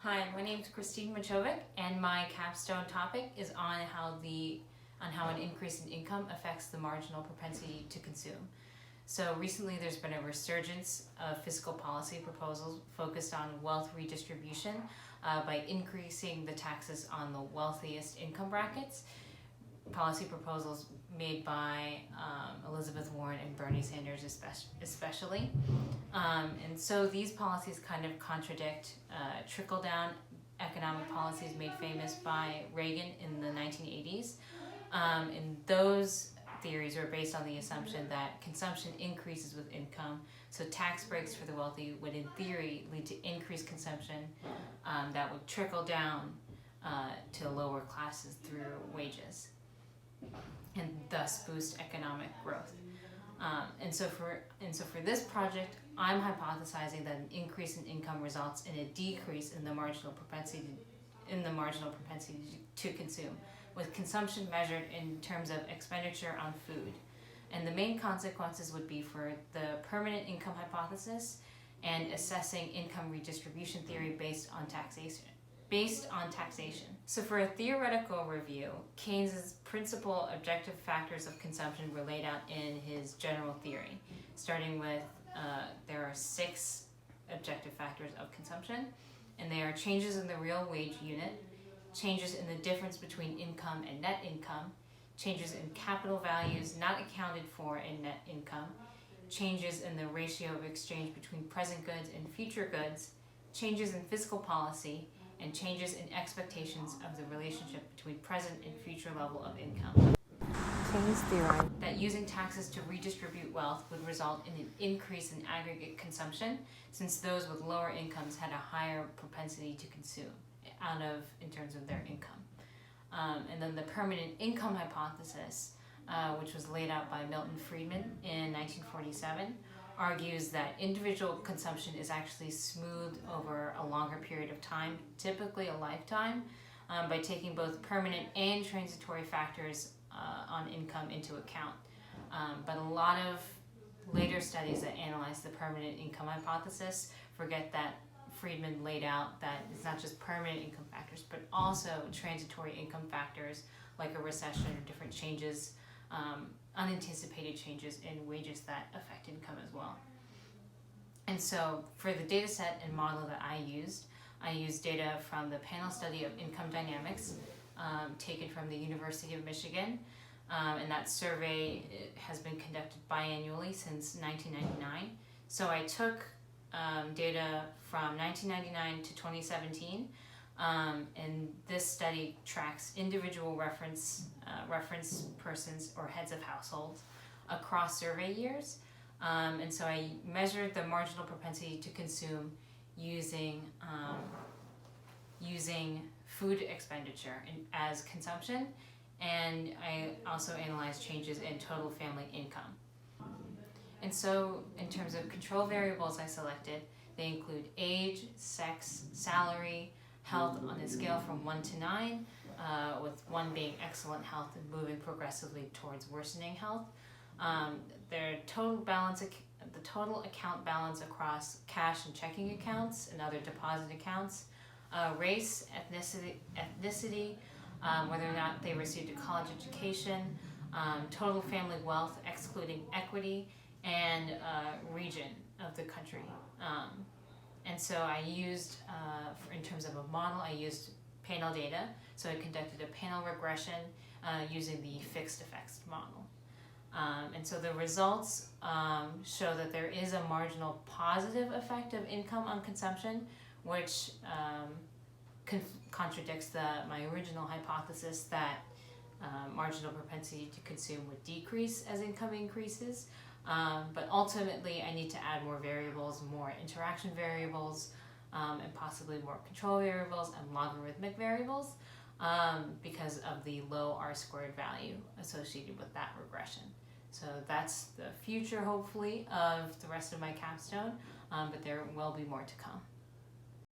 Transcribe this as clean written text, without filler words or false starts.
Hi, my name is Christine Machovic, and my capstone topic is on how an increase in income affects the marginal propensity to consume. So recently there's been a resurgence of fiscal policy proposals focused on wealth redistribution by increasing the taxes on the wealthiest income brackets. Policy proposals made by Elizabeth Warren and Bernie Sanders especially. And so these policies kind of contradict trickle-down economic policies made famous by Reagan in the 1980s. And those theories are based on the assumption that consumption increases with income. So tax breaks for the wealthy would in theory lead to increased consumption that would trickle down to lower classes through wages, and thus boost economic growth. And so for this project, I'm hypothesizing that an increase in income results in a decrease in the marginal propensity to consume, with consumption measured in terms of expenditure on food. And the main consequences would be for the permanent income hypothesis and assessing income redistribution theory based on taxation. So for a theoretical review, Keynes's principal objective factors of consumption were laid out in his general theory, starting with there are 6 objective factors of consumption, and they are changes in the real wage unit, changes in the difference between income and net income, changes in capital values not accounted for in net income, changes in the ratio of exchange between present goods and future goods, changes in fiscal policy, and changes in expectations of the relationship between present and future level of income. Keynes theorized that using taxes to redistribute wealth would result in an increase in aggregate consumption, since those with lower incomes had a higher propensity to consume in terms of their income. And then the permanent income hypothesis, which was laid out by Milton Friedman in 1947, argues that individual consumption is actually smoothed over a longer period of time, typically a lifetime, by taking both permanent and transitory factors on income into account. But a lot of later studies that analyze the permanent income hypothesis forget that Friedman laid out that it's not just permanent income factors, but also transitory income factors like a recession or different changes, unanticipated changes in wages that affect income as well. And so for the data set and model that I used data from the panel study of income dynamics taken from the University of Michigan, and that survey has been conducted biannually since 1999. So I took data from 1999 to 2017, and this study tracks individual reference persons or heads of households across survey years. And so I measured the marginal propensity to consume using food expenditure as consumption, and I also analyzed changes in total family income. And so in terms of control variables I selected, they include age, sex, salary, health on a scale from 1 to 9, with 1 being excellent health and moving progressively towards worsening health. The total account balance across cash and checking accounts and other deposit accounts, race, ethnicity, whether or not they received a college education, total family wealth excluding equity, and region of the country. And so I used, in terms of a model, I used panel data. So I conducted a panel regression using the fixed effects model. And so the results show that there is a marginal positive effect of income on consumption, which contradicts my original hypothesis that marginal propensity to consume would decrease as income increases. But ultimately I need to add more variables, more interaction variables, and possibly more control variables and logarithmic variables, because of the low R-squared value associated with that regression. So that's the future, hopefully, of the rest of my capstone, but there will be more to come.